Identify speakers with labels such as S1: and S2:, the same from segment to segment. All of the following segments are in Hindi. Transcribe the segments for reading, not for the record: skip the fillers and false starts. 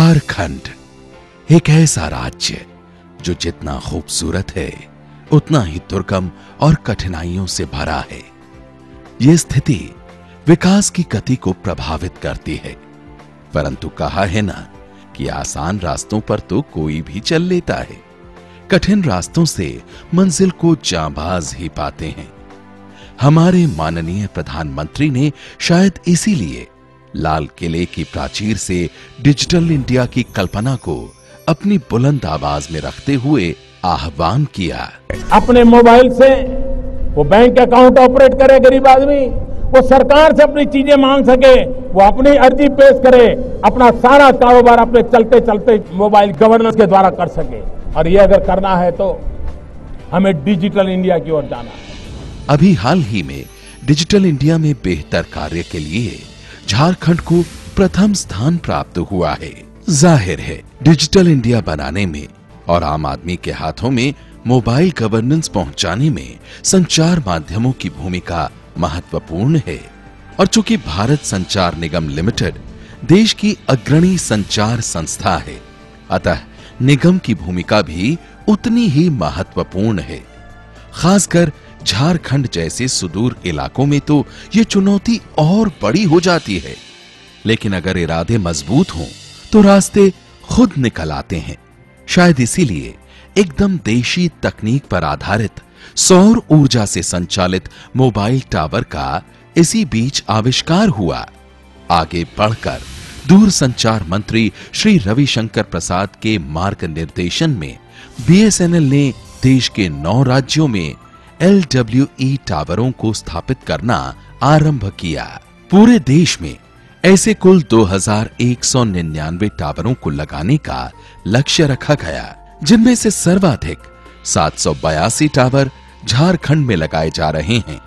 S1: झारखंड एक ऐसा राज्य जो जितना खूबसूरत है उतना ही दुर्गम और कठिनाइयों से भरा है। यह स्थिति विकास की गति को प्रभावित करती है, परंतु कहा है ना कि आसान रास्तों पर तो कोई भी चल लेता है, कठिन रास्तों से मंजिल को जांबाज ही पाते हैं। हमारे माननीय प्रधानमंत्री ने शायद इसीलिए लाल किले की प्राचीर से डिजिटल इंडिया की कल्पना को अपनी बुलंद आवाज में रखते हुए आह्वान किया।
S2: अपने मोबाइल से वो बैंक अकाउंट ऑपरेट करे, गरीब आदमी वो सरकार से अपनी चीजें मांग सके, वो अपनी अर्जी पेश करे, अपना सारा कारोबार अपने चलते चलते मोबाइल गवर्नेंस के द्वारा कर सके। और ये अगर करना है तो हमें डिजिटल इंडिया की ओर जाना है।
S1: अभी हाल ही में डिजिटल इंडिया में बेहतर कार्य के लिए झारखंड को प्रथम स्थान प्राप्त हुआ है। जाहिर है डिजिटल इंडिया बनाने में और आम आदमी के हाथों में मोबाइल गवर्नेंस पहुंचाने में संचार माध्यमों की भूमिका महत्वपूर्ण है। और चूंकि भारत संचार निगम लिमिटेड देश की अग्रणी संचार संस्था है, अतः निगम की भूमिका भी उतनी ही महत्वपूर्ण है। खासकर झारखंड जैसे सुदूर इलाकों में तो यह चुनौती और बड़ी हो जाती है, लेकिन अगर इरादे मजबूत हों तो रास्ते खुद निकल आते हैं। शायद इसीलिए एकदम देशी तकनीक पर आधारित सौर ऊर्जा से संचालित मोबाइल टावर का इसी बीच आविष्कार हुआ। आगे बढ़कर दूरसंचार मंत्री श्री रविशंकर प्रसाद के मार्गनिर्देशन में बीएसएनएल ने देश के 9 राज्यों में LWE टावरों को स्थापित करना आरंभ किया। पूरे देश में ऐसे कुल 2199 टावरों को लगाने का लक्ष्य रखा गया, जिनमें से सर्वाधिक 782 टावर झारखंड में लगाए जा रहे हैं।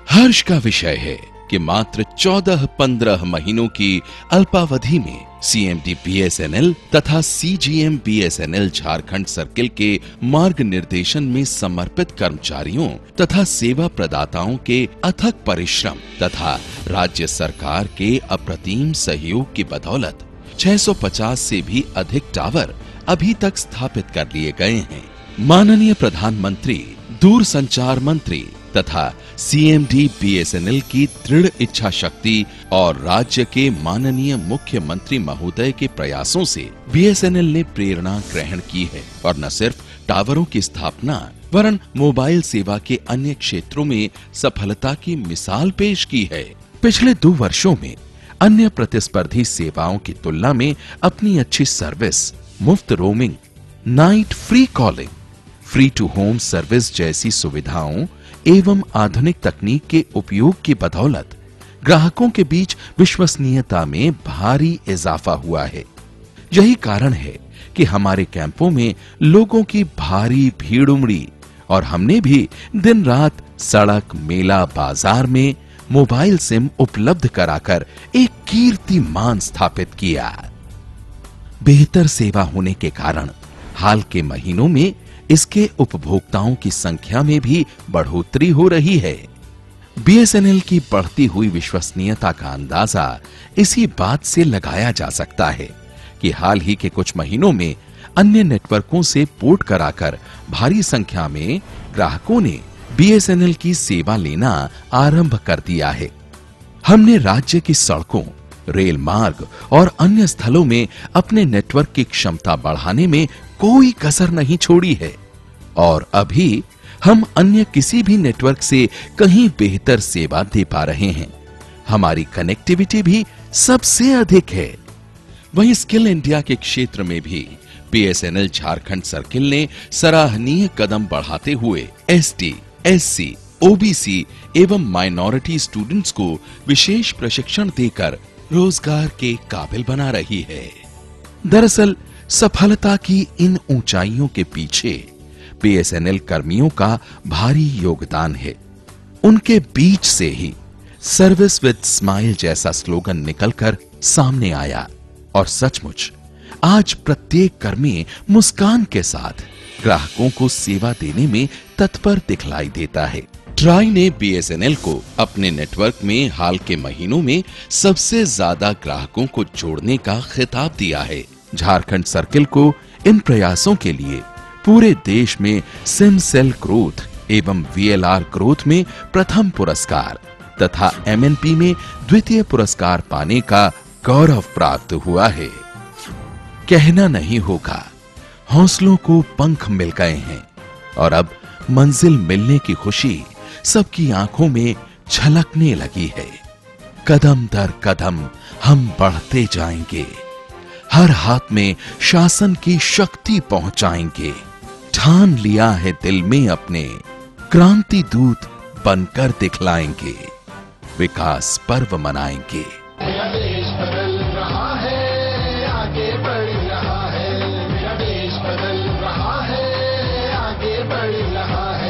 S1: हर्ष का विषय है कि मात्र 14-15 महीनों की अल्पावधि में CMD BSNL तथा CGM BSNL झारखंड सर्किल के मार्ग निर्देशन में समर्पित कर्मचारियों तथा सेवा प्रदाताओं के अथक परिश्रम तथा राज्य सरकार के अप्रतिम सहयोग की बदौलत 650 से भी अधिक टावर अभी तक स्थापित कर लिए गए हैं। माननीय प्रधानमंत्री, दूरसंचार मंत्री तथा CMD BSNL की दृढ़ इच्छा शक्ति और राज्य के माननीय मुख्यमंत्री महोदय के प्रयासों से BSNL ने प्रेरणा ग्रहण की है और न सिर्फ टावरों की स्थापना वरन मोबाइल सेवा के अन्य क्षेत्रों में सफलता की मिसाल पेश की है। पिछले 2 वर्षों में अन्य प्रतिस्पर्धी सेवाओं की तुलना में अपनी अच्छी सर्विस, मुफ्त roaming, night free calling, free to home service जैसी सुविधाओं एवं आधुनिक तकनीक के उपयोग की बदौलत ग्राहकों के बीच विश्वसनीयता में भारी इजाफा हुआ है। यही कारण है कि हमारे कैंपों में लोगों की भारी भीड़ उमड़ी और हमने भी दिन रात सड़क, मेला, बाजार में मोबाइल सिम उपलब्ध कराकर एक कीर्तिमान स्थापित किया। बेहतर सेवा होने के कारण हाल के महीनों में इसके उपभोक्ताओं की संख्या में भी बढ़ोतरी हो रही है। BSNL की बढ़ती हुई विश्वसनीयता का अंदाजा इसी बात से लगाया जा सकता है कि हाल ही के कुछ महीनों में अन्य नेटवर्कों से पोर्ट कराकर भारी संख्या में ग्राहकों ने BSNL की सेवा लेना आरंभ कर दिया है। हमने राज्य की सड़कों, रेल मार्ग और अन्य स्थलों में अपने नेटवर्क की क्षमता बढ़ाने में कोई कसर नहीं छोड़ी है और अभी हम अन्य किसी भी नेटवर्क से कहीं बेहतर सेवा दे पा रहे हैं। हमारी कनेक्टिविटी भी सबसे अधिक है। वहीं स्किल इंडिया के क्षेत्र में भी BSNL झारखंड सर्किल ने सराहनीय कदम बढ़ाते हुए ST, SC, OBC एवं माइनॉरिटी स्टूडेंट्स को विशेष प्रशिक्षण देकर रोजगार के काबिल बना रही है। दरअसल सफलता की इन ऊंचाइयों के पीछे BSNL कर्मियों का भारी योगदान है। उनके बीच से ही सर्विस विद स्माइल जैसा स्लोगन निकलकर सामने आया और सचमुच आज प्रत्येक कर्मी मुस्कान के साथ ग्राहकों को सेवा देने में तत्पर दिखलाई देता है। ट्राई ने BSNL को अपने नेटवर्क में हाल के महीनों में सबसे ज्यादा ग्राहकों को जोड़ने का खिताब दिया है। झारखंड सर्किल को इन प्रयासों के लिए पूरे देश में सिम सेल ग्रोथ एवं वीएलआर ग्रोथ में प्रथम पुरस्कार तथा एमएनपी में द्वितीय पुरस्कार पाने का गौरव प्राप्त हुआ है। कहना नहीं होगा, हौसलों को पंख मिल गए हैं और अब मंजिल मिलने की खुशी सबकी आंखों में झलकने लगी है। कदम दर कदम हम बढ़ते जाएंगे, हर हाथ में शासन की शक्ति पहुंचाएंगे। ठान लिया है दिल में अपने, क्रांति दूत बनकर दिखलाएंगे, विकास पर्व मनाएंगे।
S3: मेरा देश बदल रहा है, आगे बढ़ रहा है। मेरा देश बदल रहा है, आगे बढ़ रहा है।